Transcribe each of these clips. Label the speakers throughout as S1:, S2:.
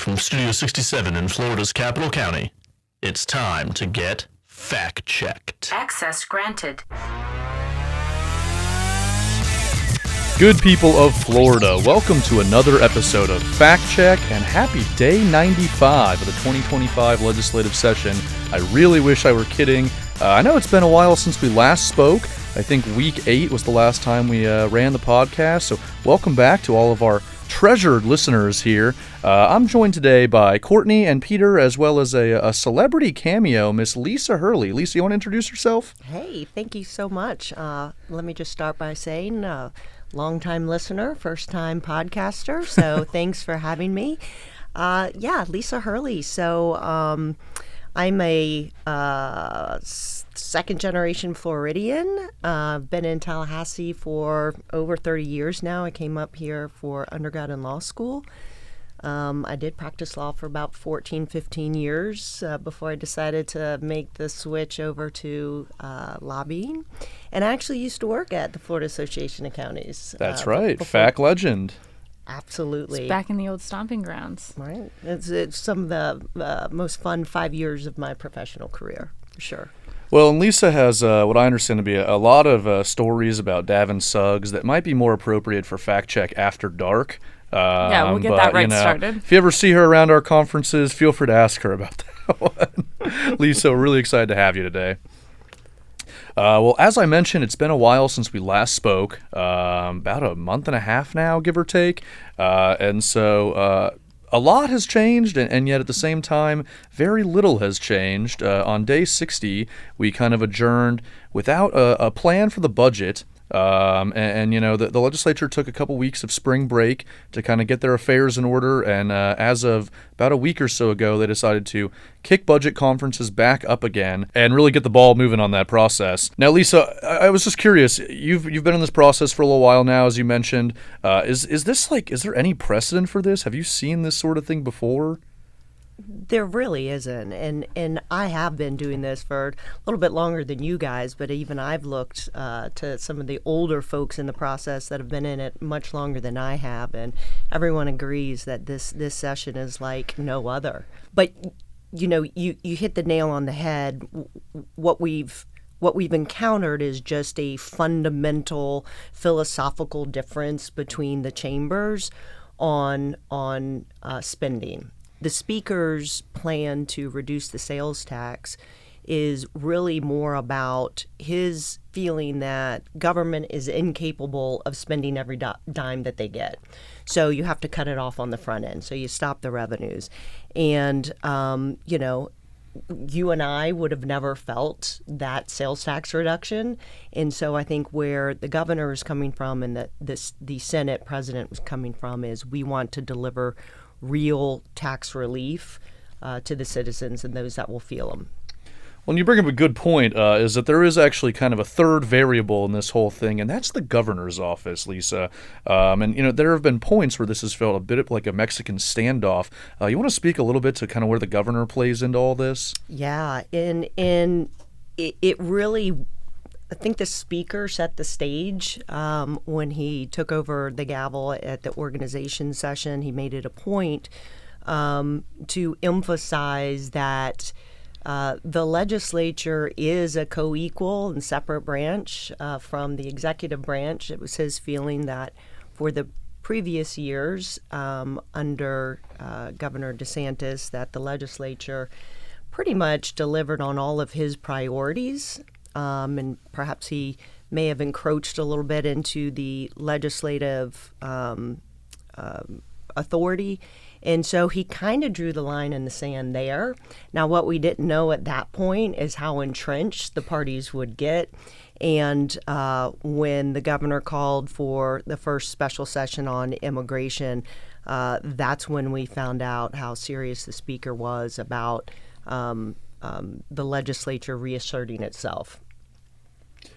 S1: Live from Studio 67 in Florida's Capital County, it's time to get fact-checked.
S2: Access granted.
S3: Good people of Florida, welcome to another episode of Fact Check, and happy day 95 of the 2025 legislative session. I really wish I were kidding. I know it's been a while since we last spoke. I think week 8 was the last time we ran the podcast, so welcome back to all of our treasured listeners here. I'm joined today by Courtney and Peter, as well as a celebrity cameo, Miss Lisa Hurley. Lisa, you want to introduce yourself?
S4: Hey, thank you so much. Let me just start by saying, long-time listener, first-time podcaster, so thanks for having me. Lisa Hurley. So I'm a second-generation Floridian. I've been in Tallahassee for over 30 years now. I came up here for undergrad and law school. I did practice law for about 14, 15 years before I decided to make the switch over to lobbying. And I actually used to work at the Florida Association of Counties.
S3: That's right, FAC legend.
S4: Absolutely.
S5: It's back in the old stomping grounds.
S4: Right. It's some of the most fun 5 years of my professional career, for sure.
S3: Well, and Lisa has what I understand to be a lot of stories about Davin Suggs that might be more appropriate for Fact Check after dark.
S5: We'll get that right started.
S3: If you ever see her around our conferences, feel free to ask her about that one. Lisa, we're really excited to have you today. Well, as I mentioned, it's been a while since we last spoke, about a month and a half now, give or take. And so a lot has changed, and yet at the same time, very little has changed. On day 60, we kind of adjourned without a plan for the budget. The legislature took a couple weeks of spring break to kind of get their affairs in order, and as of about a week or so ago, they decided to kick budget conferences back up again and really get the ball moving on that process. Now, Lisa, I was just curious. You've been in this process for a little while now, as you mentioned. Is there any precedent for this? Have you seen this sort of thing before?
S4: There really isn't, and I have been doing this for a little bit longer than you guys, but even I've looked to some of the older folks in the process that have been in it much longer than I have, and everyone agrees that this session is like no other. But you hit the nail on the head. What we've encountered is just a fundamental philosophical difference between the chambers on spending. The Speaker's plan to reduce the sales tax is really more about his feeling that government is incapable of spending every dime that they get. So you have to cut it off on the front end. So you stop the revenues. And, you and I would have never felt that sales tax reduction. And so I think where the governor is coming from and the Senate president was coming from is we want to deliver real tax relief to the citizens and those that will feel them.
S3: Well, you bring up a good point, is that there is actually kind of a third variable in this whole thing, and that's the governor's office, Lisa. There have been points where this has felt a bit like a Mexican standoff. You want to speak a little bit to kind of where the governor plays into all this? Yeah,
S4: and it really, I think the Speaker set the stage when he took over the gavel at the organization session. He made it a point to emphasize that the legislature is a co-equal and separate branch from the executive branch. It was his feeling that for the previous years under Governor DeSantis that the legislature pretty much delivered on all of his priorities. And perhaps he may have encroached a little bit into the legislative authority. And so he kind of drew the line in the sand there. Now, what we didn't know at that point is how entrenched the parties would get. And when the governor called for the first special session on immigration, that's when we found out how serious the Speaker was about the legislature reasserting itself.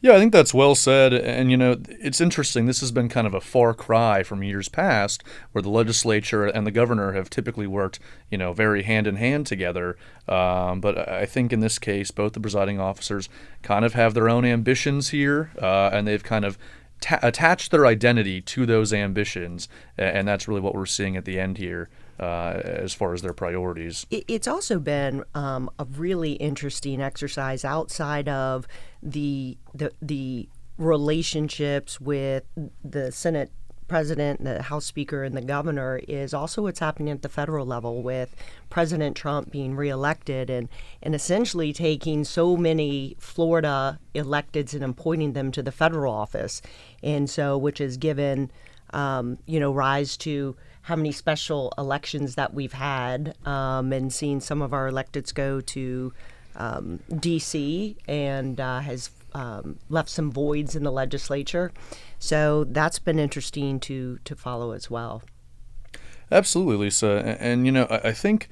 S3: Yeah, I think that's well said. And, it's interesting. This has been kind of a far cry from years past where the legislature and the governor have typically worked, very hand in hand together. But I think in this case, both the presiding officers kind of have their own ambitions here, and they've kind of attached their identity to those ambitions. And that's really what we're seeing at the end here. as far as their priorities.
S4: It's also been a really interesting exercise outside of the relationships with the Senate President, the House Speaker, and the Governor, is also what's happening at the federal level with President Trump being reelected and essentially taking so many Florida electeds and appointing them to the federal office. And so, which has given, rise to how many special elections that we've had, and seeing some of our electeds go to D.C. and has left some voids in the legislature. So that's been interesting to follow as well.
S3: Absolutely, Lisa. And I think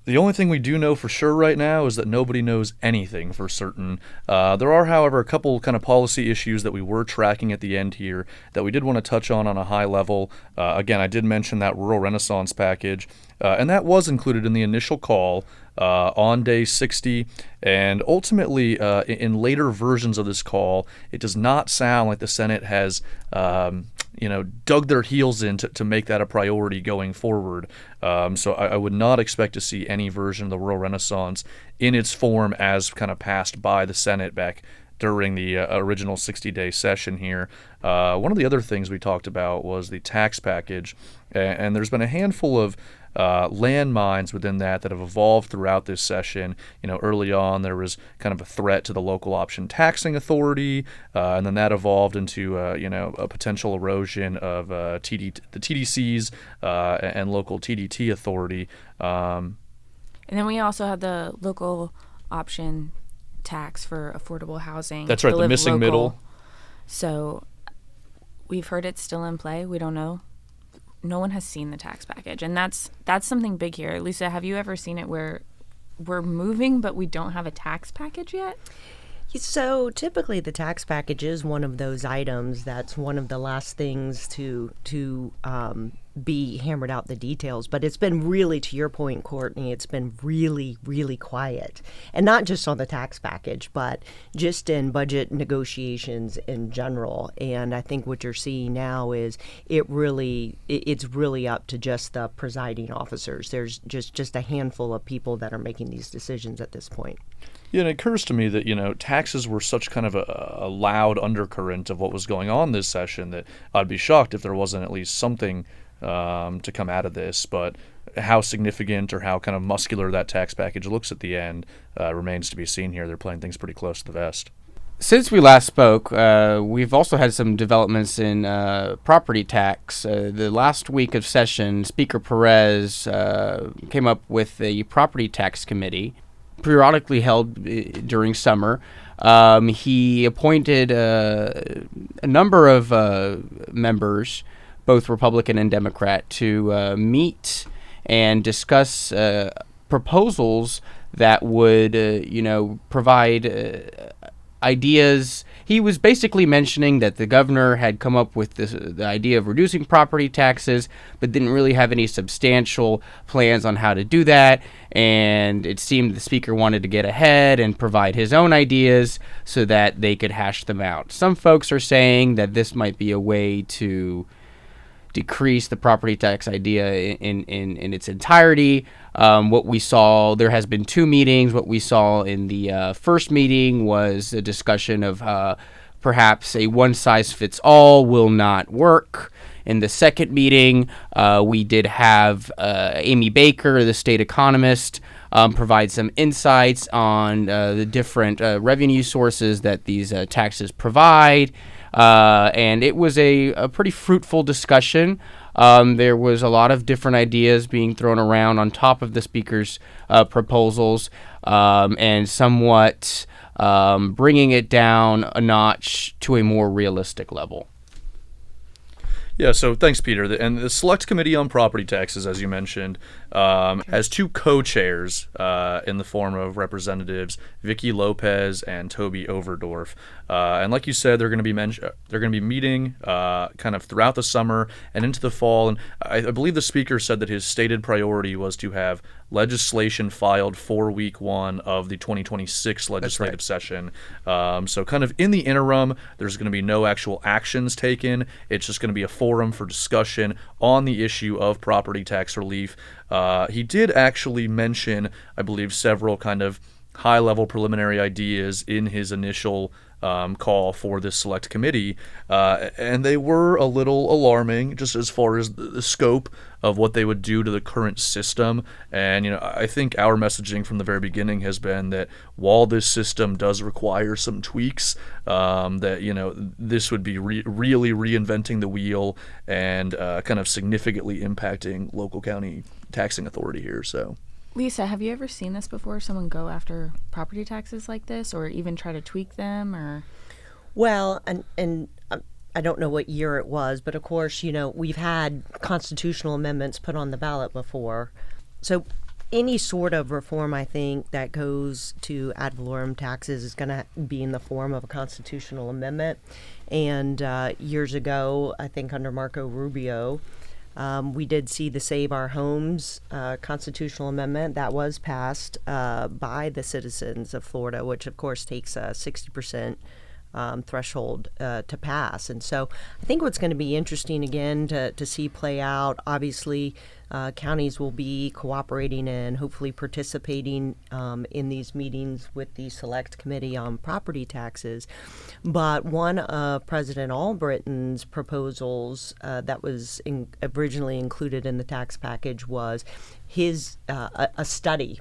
S3: the only thing we do know for sure right now is that nobody knows anything for certain. There are, however, a couple kind of policy issues that we were tracking at the end here that we did want to touch on a high level. Again, I did mention that Rural Renaissance package, and that was included in the initial call on day 60. And ultimately, in later versions of this call, it does not sound like the Senate has dug their heels in to make that a priority going forward. So I would not expect to see any version of the Rural Renaissance in its form as kind of passed by the Senate back during the original 60-day session here. One of the other things we talked about was the tax package, and there's been a handful of landmines within that have evolved throughout this session. Early on there was kind of a threat to the local option taxing authority, and then that evolved into a potential erosion of the TDCs and local TDT authority.
S5: And then we also had the local option tax for affordable housing.
S3: That's right, the missing middle.
S5: So we've heard it's still in play. We don't know. No one has seen the tax package, and that's something big here. Lisa, have you ever seen it where we're moving but we don't have a tax package yet?
S4: So typically the tax package is one of those items that's one of the last things to be hammered out the details. But it's been really, to your point, Courtney, it's been really, really quiet. And not just on the tax package, but just in budget negotiations in general. And I think what you're seeing now is it's really up to just the presiding officers. There's just a handful of people that are making these decisions at this point.
S3: Yeah, and it occurs to me that, taxes were such kind of a loud undercurrent of what was going on this session that I'd be shocked if there wasn't at least something to come out of this. But how significant or how kind of muscular that tax package looks at the end remains to be seen here. They're playing things pretty close to the vest.
S2: Since we last spoke, we've also had some developments in property tax. The last week of session, Speaker Perez came up with a property tax committee, periodically held during summer. He appointed a number of members, both Republican and Democrat, to meet and discuss proposals that would, provide ideas. He was basically mentioning that the governor had come up with the idea of reducing property taxes, but didn't really have any substantial plans on how to do that. And it seemed the speaker wanted to get ahead and provide his own ideas so that they could hash them out. Some folks are saying that this might be a way to decrease the property tax idea in its entirety. What we saw, there has been two meetings. What we saw in the first meeting was a discussion of perhaps a one-size-fits-all will not work. In the second meeting, we did have Amy Baker, the state economist, provide some insights on the different revenue sources that these taxes provide. And it was a pretty fruitful discussion. There was a lot of different ideas being thrown around on top of the speaker's proposals, and somewhat bringing it down a notch to a more realistic level.
S3: Yeah, so thanks, Peter. And the Select Committee on Property Taxes, as you mentioned, has two co-chairs in the form of Representatives Vicky Lopez and Toby Overdorf. And like you said, they're going to be meeting kind of throughout the summer and into the fall. And I believe the speaker said that his stated priority was to have legislation filed for week 1 of the 2026 legislative session. So kind of in the interim, there's going to be no actual actions taken. It's just going to be a forum for discussion on the issue of property tax relief. He did actually mention, I believe, several kind of high-level preliminary ideas in his initial call for this select committee, and they were a little alarming just as far as the scope of what they would do to the current system. And I think our messaging from the very beginning has been that while this system does require some tweaks, that this would be really reinventing the wheel and kind of significantly impacting local county taxing authority here. So.
S5: Lisa, have you ever seen this before? Someone go after property taxes like this, or even try to tweak them, or?
S4: Well, and I don't know what year it was, but of course, we've had constitutional amendments put on the ballot before. So any sort of reform, I think, that goes to ad valorem taxes is going to be in the form of a constitutional amendment. And years ago, I think under Marco Rubio, we did see the Save Our Homes constitutional amendment that was passed by the citizens of Florida, which of course takes a 60% threshold to pass. And so I think what's going to be interesting again to see play out, obviously counties will be cooperating and hopefully participating in these meetings with the Select Committee on Property Taxes. But one of President Albritton's proposals that was originally included in the tax package was his a study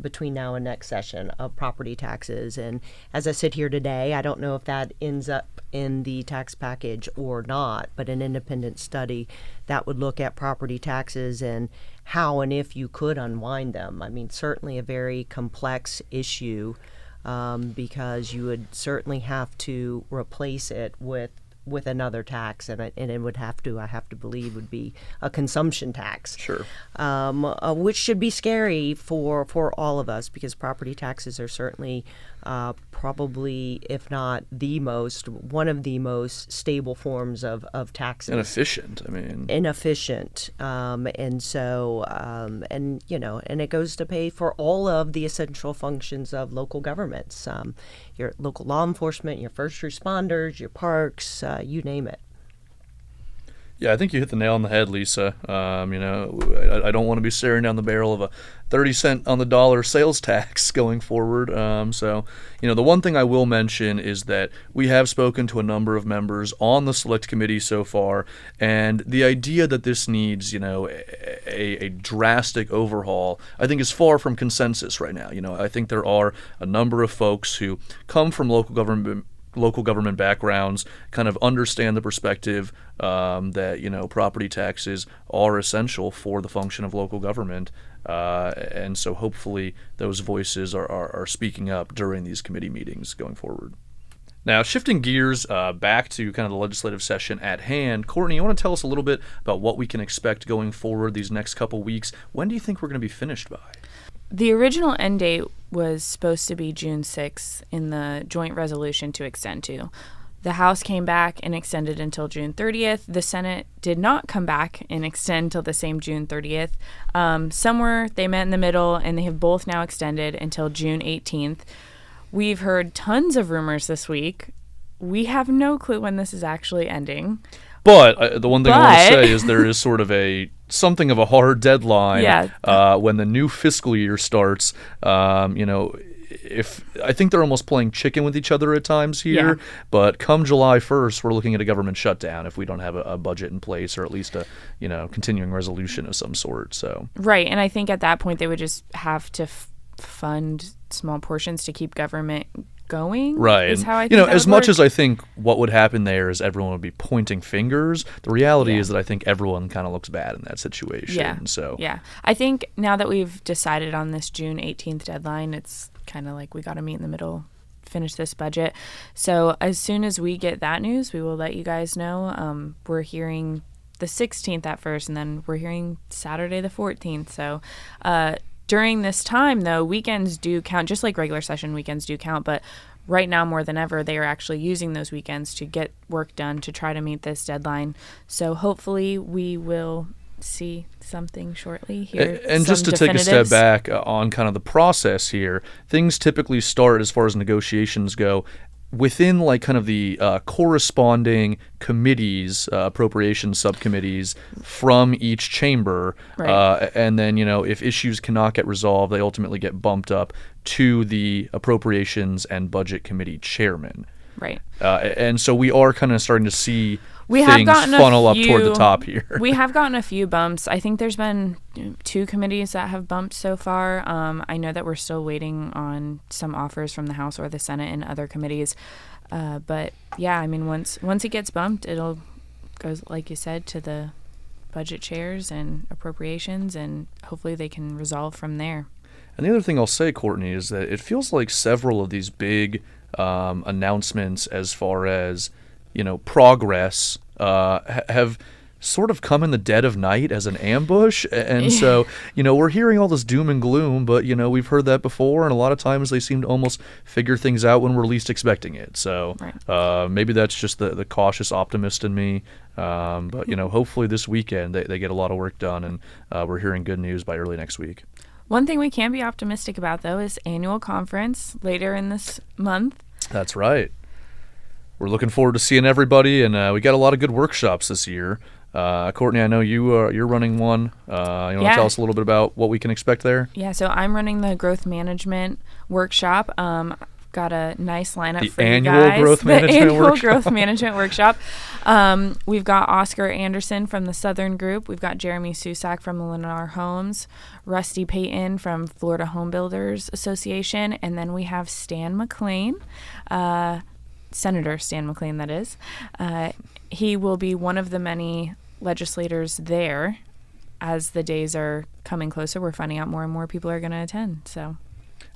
S4: between now and next session of property taxes. And as I sit here today, I don't know if that ends up in the tax package or not, but an independent study that would look at property taxes and how and if you could unwind them. I mean, certainly a very complex issue because you would certainly have to replace it with another tax, and it would have to, I have to believe, would be a consumption tax.
S3: Sure.
S4: Which should be scary for all of us, because property taxes are certainly probably, if not one of the most stable forms of taxes.
S3: Inefficient.
S4: Inefficient. And so, and it goes to pay for all of the essential functions of local governments. Your local law enforcement, your first responders, your parks, you name it.
S3: Yeah, I think you hit the nail on the head, Lisa. I don't want to be staring down the barrel of a 30-cent on the dollar sales tax going forward. So the one thing I will mention is that we have spoken to a number of members on the Select Committee so far, and the idea that this needs, a drastic overhaul, I think is far from consensus right now. I think there are a number of folks who come from local government backgrounds, kind of understand the perspective that property taxes are essential for the function of local government, and so hopefully those voices are speaking up during these committee meetings going forward. Now, shifting gears back to kind of the legislative session at hand, Courtney, you want to tell us a little bit about what we can expect going forward these next couple weeks? When do you think we're going to be finished by?
S5: The original end date was supposed to be June 6th in the joint resolution to extend to. The House came back and extended until June 30th. The Senate did not come back and extend till the same June 30th. Somewhere they met in the middle, and they have both now extended until June 18th. We've heard tons of rumors this week. We have no clue when this is actually ending.
S3: But the one thing I want to say is there is sort of something of a hard deadline when the new fiscal year starts. If I think they're almost playing chicken with each other at times here, but come July 1st, we're looking at a government shutdown if we don't have a budget in place, or at least a continuing resolution of some sort. So
S5: right, and I think at that point they would just have to fund small portions to keep government going.
S3: Right.
S5: Is how I think
S3: as much as I think what would happen there is everyone would be pointing fingers, the reality is that I think everyone kind of looks bad in that situation.
S5: Yeah.
S3: So
S5: I think now that we've decided on this June 18th deadline, it's kind of like we got to meet in the middle, finish this budget. So as soon as we get that news, we will let you guys know. We're hearing the 16th at first, and then we're hearing Saturday the 14th. So during this time, though, weekends do count, just like regular session weekends do count, but right now more than ever, they are actually using those weekends to get work done to try to meet this deadline. So hopefully we will see something shortly here.
S3: And just to take a step back on kind of the process here, things typically start, as far as negotiations go, within like kind of the corresponding committees, appropriation subcommittees from each chamber.
S5: Right.
S3: And then, if issues cannot get resolved, they ultimately get bumped up to the appropriations and budget committee chairman.
S5: Right.
S3: And so we are kind of starting to see
S5: we have
S3: things
S5: gotten
S3: funnel up toward the top here.
S5: We have gotten a few bumps. I think there's been 2 committees that have bumped so far. I know that we're still waiting on some offers from the House or the Senate and other committees. But yeah, I mean, once it gets bumped, it'll go, like you said, to the budget chairs and appropriations, and hopefully they can resolve from there.
S3: And the other thing I'll say, Courtney, is that it feels like several of these big announcements as far as progress have sort of come in the dead of night as an ambush. And so, we're hearing all this doom and gloom, but, we've heard that before. And a lot of times they seem to almost figure things out when we're least expecting it. So maybe that's just the cautious optimist in me. But, hopefully this weekend they get a lot of work done, and we're hearing good news by early next week.
S5: One thing we can be optimistic about, though, is annual conference later in this month.
S3: That's right. We're looking forward to seeing everybody, and we got a lot of good workshops this year. Courtney, I know you're running one. You want to tell us a little bit about what we can expect there?
S5: Yeah, so I'm running the growth management workshop. Got a nice lineup for you guys.
S3: The annual
S5: growth management workshop. We've got Oscar Anderson from the Southern Group. We've got Jeremy Susak from the Lennar Homes, Rusty Payton from Florida Home Builders Association, and then we have Stan McLean, Senator Stan McLean, that is. He will be one of the many legislators there. As the days are coming closer, we're finding out more and more people are going to attend. So.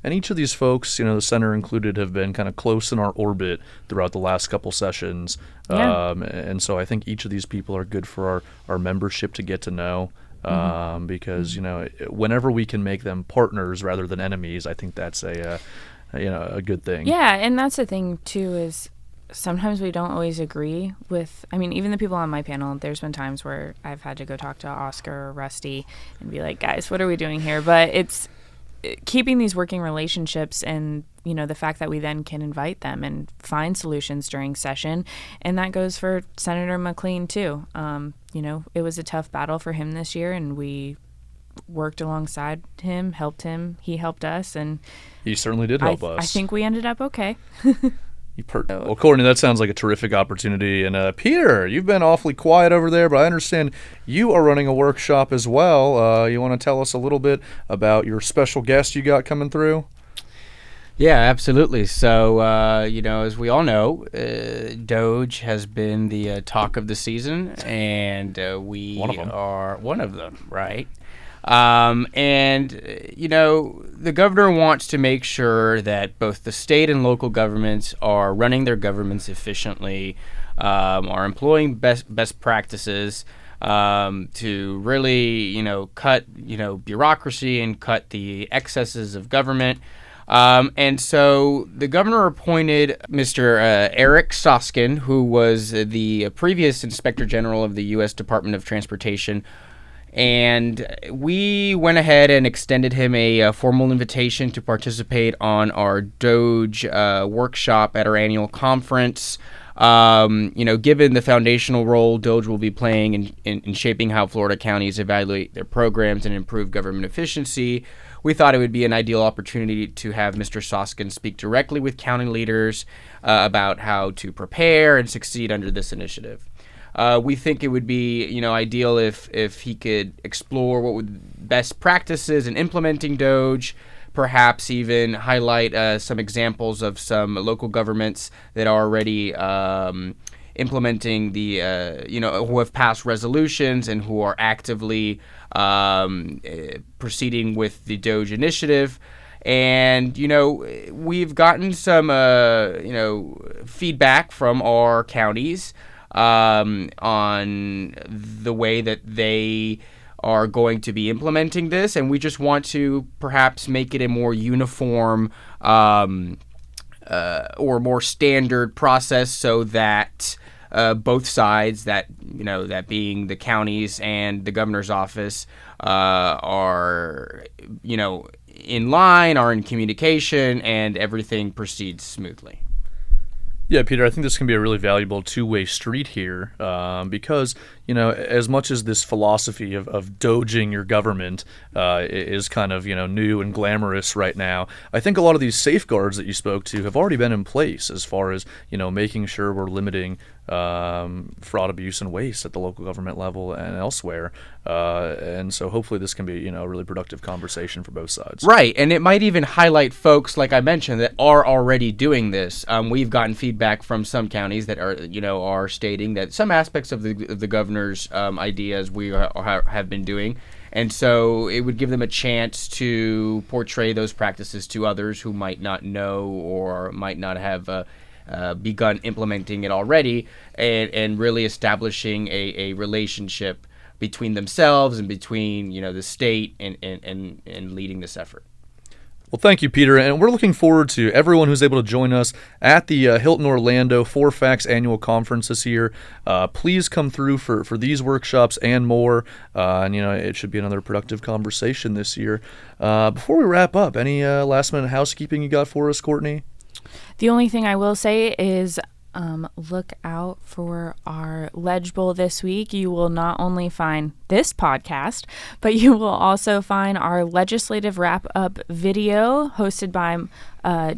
S3: And each of these folks, the senator included, have been kind of close in our orbit throughout the last couple sessions.
S5: Yeah.
S3: And so I think each of these people are good for our membership to get to know. Because, whenever we can make them partners rather than enemies, I think that's a good thing.
S5: Yeah, and that's the thing, too, is sometimes we don't always agree with, even the people on my panel, there's been times where I've had to go talk to Oscar or Rusty and be like, guys, what are we doing here? But it's keeping these working relationships and, the fact that we then can invite them and find solutions during session. And that goes for Senator McLean, too. It was a tough battle for him this year, and we worked alongside him, helped him, he helped us, and
S3: he certainly did help us.
S5: I think we ended up okay.
S3: Well, Courtney, that sounds like a terrific opportunity. And Peter, you've been awfully quiet over there, but I understand you are running a workshop as well. You want to tell us a little bit about your special guest you got coming through?
S2: Yeah, absolutely. So, as we all know, Doge has been the talk of the season, and we are one of them, right? The governor wants to make sure that both the state and local governments are running their governments efficiently, are employing best practices to really, cut, bureaucracy and cut the excesses of government. And so the governor appointed Mr. Eric Soskin, who was the previous Inspector General of the U.S. Department of Transportation. And we went ahead and extended him a formal invitation to participate on our Doge workshop at our annual conference. Given the foundational role Doge will be playing in shaping how Florida counties evaluate their programs and improve government efficiency, we thought it would be an ideal opportunity to have Mr. Soskin speak directly with county leaders about how to prepare and succeed under this initiative. We think it would be, ideal if he could explore what would best practices in implementing Doge, perhaps even highlight some examples of some local governments that are already implementing the, who have passed resolutions and who are actively proceeding with the Doge initiative. And, we've gotten some, feedback from our counties on the way that they are going to be implementing this, and we just want to perhaps make it a more uniform or more standard process so that both sides, that being the counties and the governor's office, are in line, are in communication, and everything proceeds smoothly.
S3: Yeah, Peter, I think this can be a really valuable two-way street here because, as much as this philosophy of doging your government is kind of, new and glamorous right now, I think a lot of these safeguards that you spoke to have already been in place as far as, making sure we're limiting fraud, abuse, and waste at the local government level and elsewhere. And so hopefully this can be, a really productive conversation for both sides.
S2: Right, and it might even highlight folks, like I mentioned, that are already doing this. We've gotten feedback from some counties that are stating that some aspects of the governor's ideas we have been doing. And so it would give them a chance to portray those practices to others who might not know or might not have begun implementing it already, and really establishing a relationship between themselves and between the state and leading this effort.
S3: Well, thank you, Peter, and we're looking forward to everyone who's able to join us at the Hilton Orlando for FAC's annual conference this year. Please come through for these workshops and more, and it should be another productive conversation this year. Before we wrap up, any last-minute housekeeping you got for us, Courtney?
S5: The only thing I will say is look out for our Ledge Bowl this week. You will not only find this podcast, but you will also find our legislative wrap-up video hosted by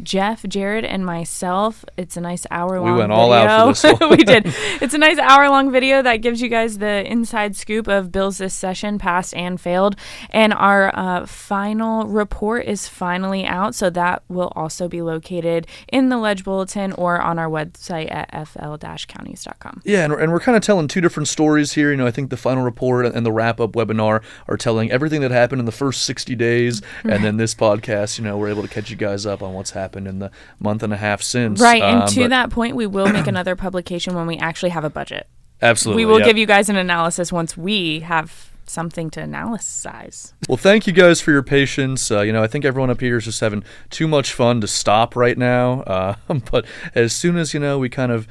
S5: Jeff, Jared, and myself. It's a nice hour-long video.
S3: We went all out for this one.
S5: We did. It's a nice hour-long video that gives you guys the inside scoop of bills this session, passed and failed. And our final report is finally out, so that will also be located in the Ledge Bulletin or on our website at fl-counties.com.
S3: Yeah, and we're kind of telling two different stories here. I think the final report and the wrap-up webinar are telling everything that happened in the first 60 days, and then this podcast, we're able to catch you guys up on what's happened in the month and a half since.
S5: Right, and to that point, we will make another publication when we actually have a budget.
S3: Absolutely.
S5: We will give you guys an analysis once we have something to analyze.
S3: Well, thank you guys for your patience. I think everyone up here is just having too much fun to stop right now. But as soon as, we kind of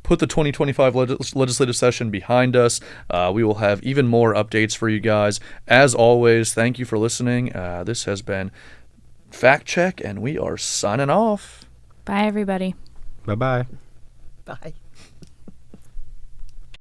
S3: put the 2025 legislative session behind us, we will have even more updates for you guys. As always, thank you for listening. This has been Fact Check, and we are signing off.
S5: Bye, everybody.
S2: Bye-bye.
S4: Bye.